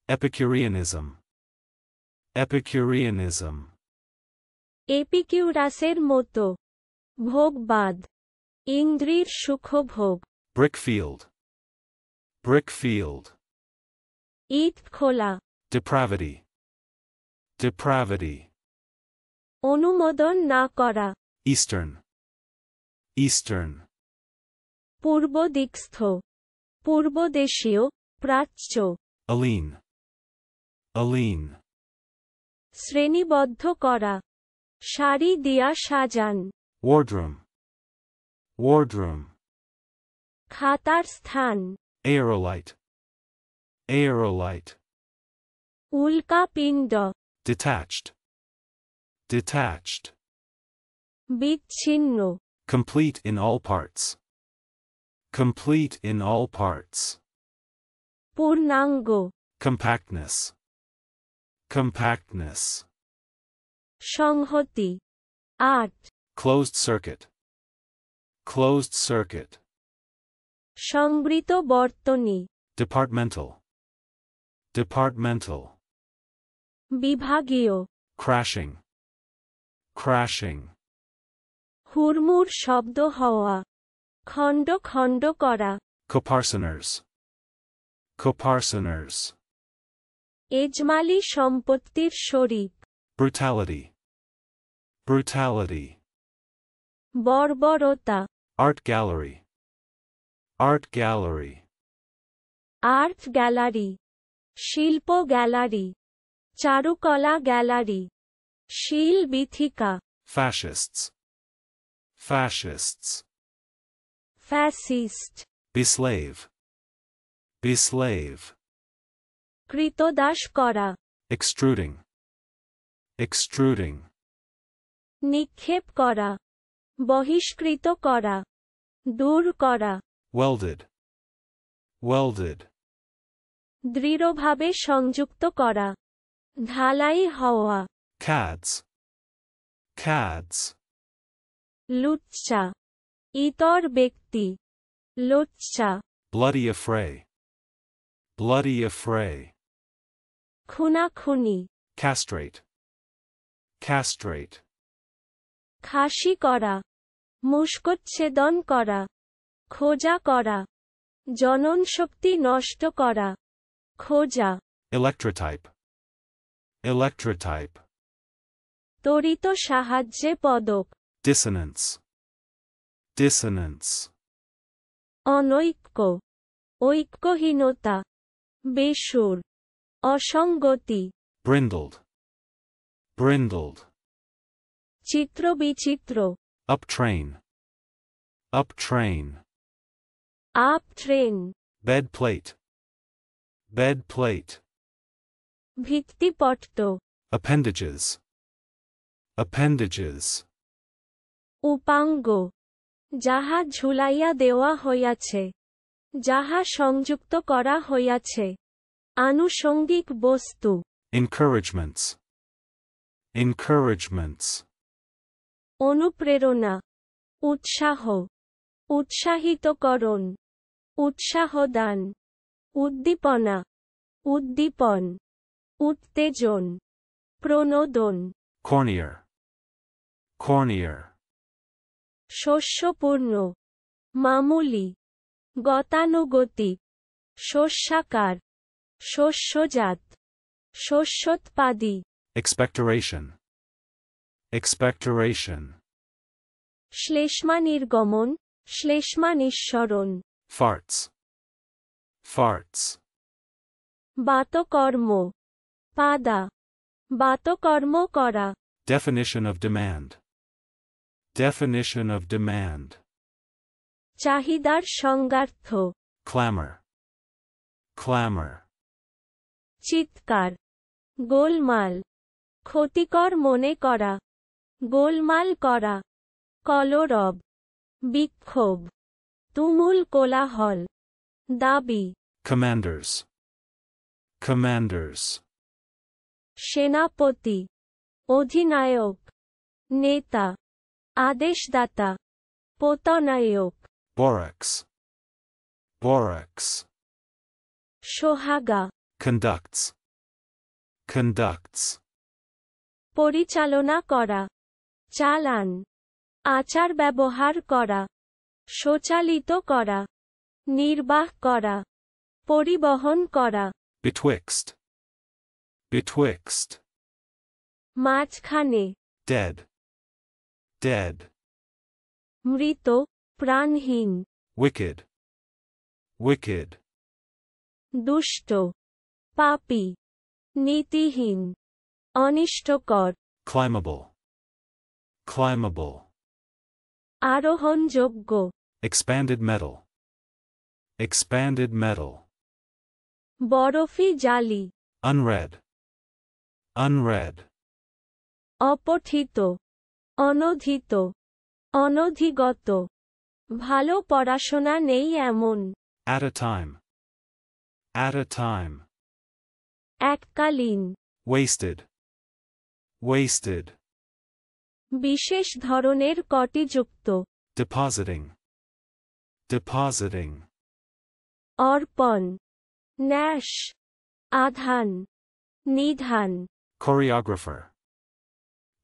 Epicureanism. Epicureanism. এপিকিউরাসের মতো ভোগবাদ ইন্দ্রির সুখভোগ Brickfield. Brickfield. ইট খোলা Depravity. Depravity. অনুমোদন না করা Eastern. Eastern. পূর্ব দিকস্থ পূর্বদেশীয় প্রাচ্য Aline. Aline. শ্রেণীবদ্ধ করা সারি দিয়া সাজান Wardroom. Wardroom. খাতার স্থান Aerolite. Aerolite. উল্কাপিণ্ড Detached. Detached. বিচ্ছিন্ন Complete in all parts. Complete in all parts. পূর্ণাঙ্গ Compactness. Compactness. সংহতি আট Closed circuit. Closed circuit. সংবৃত বর্তনী Departmental. Departmental. বিভাগীয় Crashing. Crashing. হুড়মুড় শব্দ হওয়া খণ্ড খণ্ড করা Coparceners. Coparceners. এজমালি সম্পত্তির শরিক Brutality. Brutality. বর্বরতা Art gallery. Art gallery. Art gallery শিল্প গ্যালারি চারুকলা গ্যালারি শিল Bithika Fascists. Fascists. Fascist Beslave. Beslave. কৃতদাস করা Extruding. Extruding. নিক্ষেপ করা বহিষ্কৃত করা দূর করা Welded. Welded. দৃঢ়ভাবে সংযুক্ত করা ঢালাই হওয়া Cads. Cads. লুচ্চা ইতর ব্যক্তি লোচ্চা Bloody affray. Bloody affray. খুনাখুনি Castrate. Castrate. খাসি করা মুষ্কচ্ছেদন করা খোঁজা করা জননশক্তি নষ্ট করা খোঁজা Electrotype. Electrotype. তড়িত সাহায্যে পদক Dissonance. Dissonance. অনৈক্য ঐক্যহীনতা বেসুর অসঙ্গতি Brindled. Brindled. চিত্রবিচিত্র Uptrain. Uptrain. Up train Bed plate. Bed plate. ভিত্তিপট্ট Appendages. Appendages. উপাঙ্গ যাহা ঝুলাইয়া দেওয়া হইয়াছে যাহা সংযুক্ত করা হইয়াছে আনুষঙ্গিক বস্তু Encouragements. Encouragements. অনুপ্রেরণা উৎসাহ উৎসাহিতকরণ উৎসাহদান উদ্দীপনা উদ্দীপন উত্তেজন প্রণোদন Cornear. Cornear. শস্যপূর্ণ মামুলি গতানুগতিক শস্যাকার শস্যজাত শস্যোৎপাদী Expectoration. Expectoration. শ্লেষ্মা নির্গমন শ্লেষ্মা নিঃসরণ Farts. Farts. বাতকর্ম পাদা বাতকর্ম করা Definition of demand. Definition of demand. চাহিদার সংজ্ঞার্থ Clamor. Clamor. চিৎকার গোলমাল ক্ষতিকর মনে করা গোলমাল করা কলরব বিক্ষোভ তুমুল কোলাহল দাবি Commanders. Commanders. সেনাপতি অধিনায়ক নেতা আদেশদাতা পতনায়ক Borax. Borax. সোহাগা conducts, conducts, পরিচালনা করা, চালান, আচার ব্যবহার করা, সচালিত করা, নির্বাহ করা, পরিবহন করা, betwixt, betwixt, মাঝখানে, dead, dead, মৃত, প্রাণহীন, wicked, wicked, দুষ্ট, পাপী, নীতিহীন, অনিষ্টকর, climbable, climbable, আরোহণযোগ্য, expanded metal, expanded metal, barfi জালি, unread, unread, অপঠিত, অনধিত, অনধিগত, ভালো পড়াশোনা নেই এমন, at a time, at a time, এককালীন, wasted, wasted, বিশেষ ধরনের কটিযুক্ত, depositing, depositing, অর্পণ, ন্যাস, আধান, নিধান, choreographer,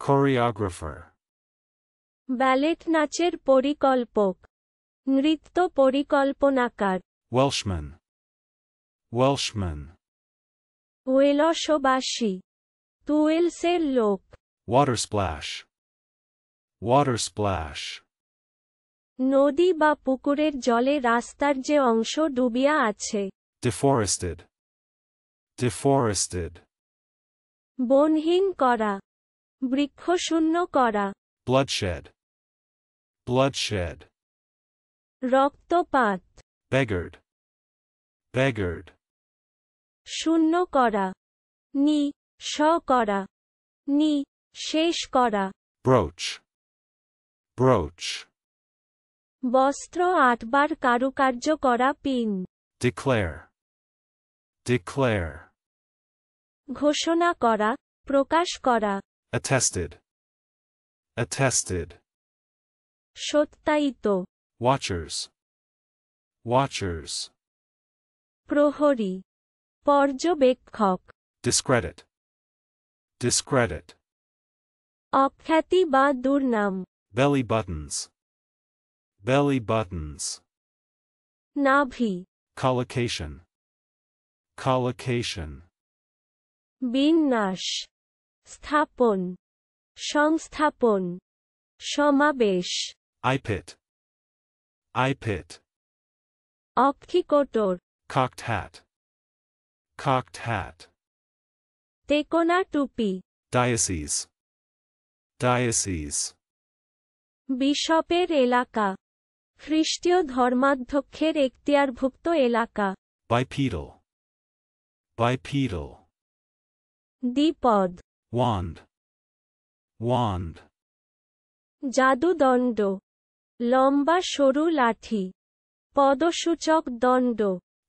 choreographer, ব্যালেট নাচের পরিকল্পক, নৃত্য পরিকল্পনাকার, Welshman, Welshman, ওয়েলসবাসী, তুয়েলসের লোক, water splash, water splash, নদী বা পুকুরের জলে রাস্তার যে অংশ ডুবিয়া আছে, deforested, deforested, বনহীন করা, বৃক্ষশূন্য করা, bloodshed, bloodshed, রক্তপাত, beggared, beggared, শূন্য করা, নি, স করা, নি, শেষ করা, brooch, brooch, বস্ত্র 8 বার কারুকার্য করা পিন, declare, declare, ঘোষণা করা, প্রকাশ করা, attested, attested, সত্যায়িত, watchers, watchers, প্রহরী, পর্যবেক্ষক, discredit, discredit, অখ্যাতি বা দুর্নাম, belly buttons, belly buttons, নাভি, collocation, collocation, বিন্যাস, স্থাপন, সংস্থাপন, সমাবেশ, eye pit, eye pit, অক্ষিকোটর, cocked hat, cocked hat, তেকোনা টুপি, diocese, diocese, বিশপের এলাকা, খ্রিস্টীয় ধর্মাধ্যক্ষের এক্তিয়ারভুক্ত এলাকা, bipedal, bipedal, দ্বিপদ, wand, wand, জাদুদণ্ড, লম্বা সরু লাঠি, পদসূচক দণ্ড,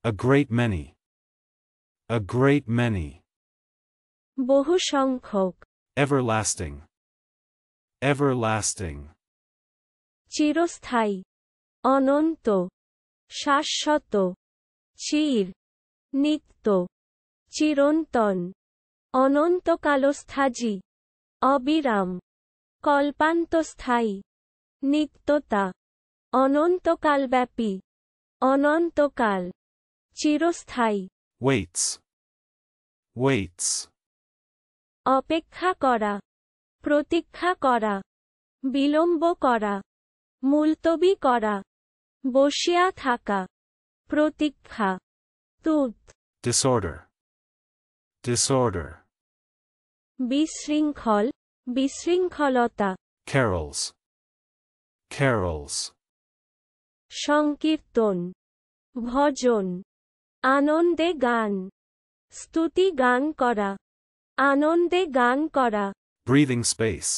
a great many, a great many, বহু সংখ্যক, everlasting, everlasting, চিরস্থায়ী, অনন্ত, শাশ্বত, চির, নিত্য, চিরন্তন, অনন্তকালস্থায়ী, অবিরাম, কল্পান্তস্থায়ী, নিত্যতা, অনন্তকালব্যাপী, অনন্তকাল, চিরস্থায়ী, waits, waits, অপেক্ষা করা, প্রতীক্ষা করা, বিলম্ব করা, মুলতবি করা, বসিয়া থাকা, প্রতীক্ষা, তুত, disorder, disorder, বিশৃঙ্খল, বিশৃঙ্খলতা, carols, carols, সংকীর্তন, ভজন, আনন্দে গান, স্তুতি গান করা, আনন্দে গান করা, breathing space,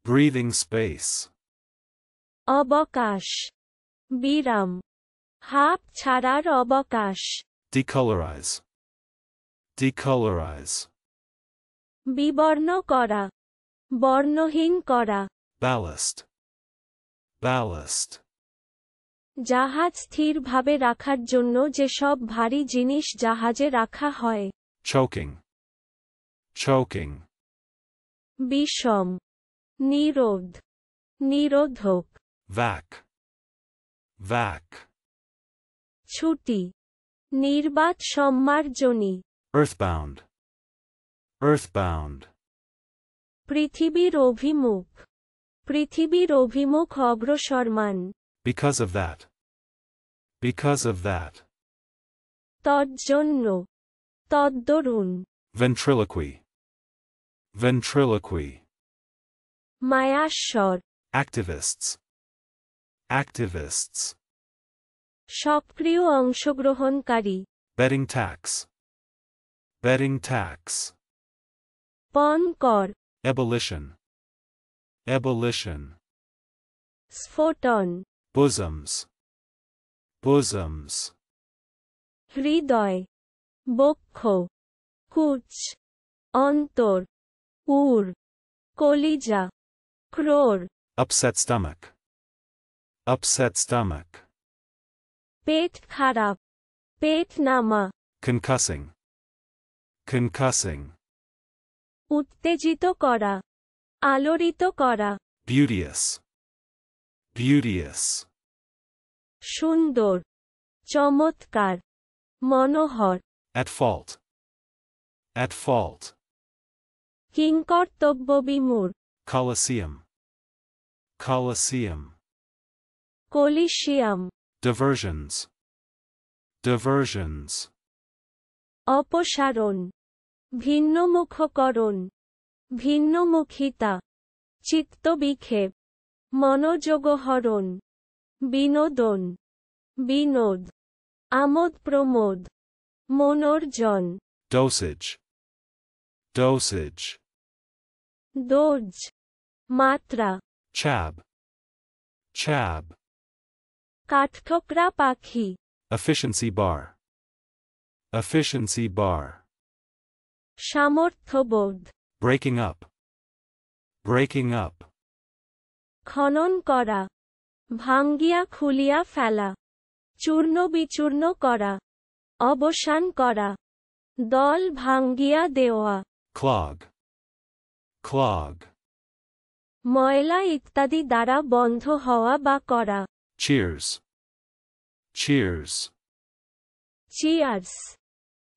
breathing space, অবকাশ, বিরাম, হাঁপ ছাড়ার অবকাশ, decolorize, decolorize, বিবর্ণ করা, বর্ণহীন করা, ballast, ballast, জাহাজ স্থিরভাবে রাখার জন্য যে সব ভারী জিনিস জাহাজে রাখা হয়। Choking. Choking. বিষম, নিরোধ, নিরোধক। Vac. Vac. ছুটি, নির্বাত সম্মার্জনী। Earthbound. Earthbound. পৃথিবীর অভিমুখ, পৃথিবীর অভিমুখ অগ্রসরমান। Because of that. Because of that. তজ্জন্য, তদ্দরুন। Ventriloquy. Ventriloquy. মায়াস্বর, Activists. Activists. সক্রিয় অংশগ্রহণকারী। Betting tax. Betting tax. পণ কর, Ebullition. Ebullition. স্ফোটন। Bosoms. Bosoms. হৃদয়, বক্ষ, কুচ, অন্তর, উর, কলিজা, crore. Upset stomach. Upset stomach. পেট খারাপ, পেট নামা। Concussing. Concussing. উত্তেজিত করা, আলোড়িত করা। Beauteous. Beauteous. সুন্দর, চমৎকার, মনোহর। At fault. At fault. কিংকর্তব্যবিমূঢ়, Colosseum. Colosseum. কলিসিয়াম। Diversions. Diversions. অপসারণ, ভিন্নমুখকরণ, ভিন্নমুখিতা। চিত্তবিক্ষেপ, মনোযোগহরণ। বিনোদন, বিনোদ। আমোদ প্রমোদ, মনোরজন। Dosage. Dosage. ডোজ, মাত্রা। Chab. Chab. কাঠঠোকরা পাখি। Efficiency bar. Efficiency bar. সামর্থ্যবোধ। Breaking up. Breaking up. খনন করা, ভাঙ্গিয়া খুলিয়া ফেলা। চূর্ণ বিচূর্ণ করা, অবসান করা। দল ভাঙ্গিয়া দেওয়া। Clog. Clog. ময়লা ইত্যাদি দ্বারা বন্ধ হওয়া বা করা। Cheers. Cheers. Cheers,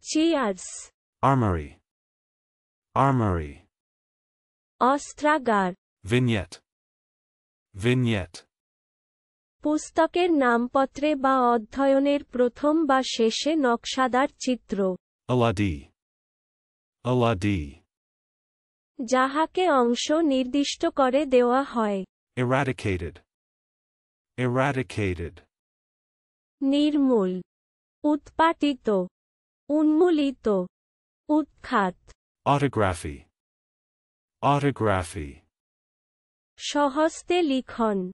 cheers. Armory. Armory. অস্ত্রাগার। Vignette. Vignette. পুস্তকের নামপত্রে বা অধ্যয়নের প্রথম বা শেষে নকশাদার চিত্র। Aladi. Aladi. যাহাকে অংশ নির্দিষ্ট করে দেওয়া হয়। Eradicated. Eradicated. নির্মূল, উৎপাটিত, উন্মূলিত, উৎখাত। Autography. Autography. স্বহস্তে লিখন,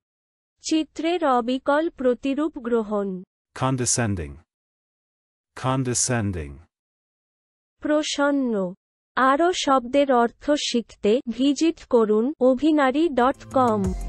চিত্রের অবিকল প্রতিরূপ গ্রহণ। Condescending. Condescending. প্রসন্ন। আরও শব্দের অর্থ শিখতে ভিজিট করুন অভিনারী.com।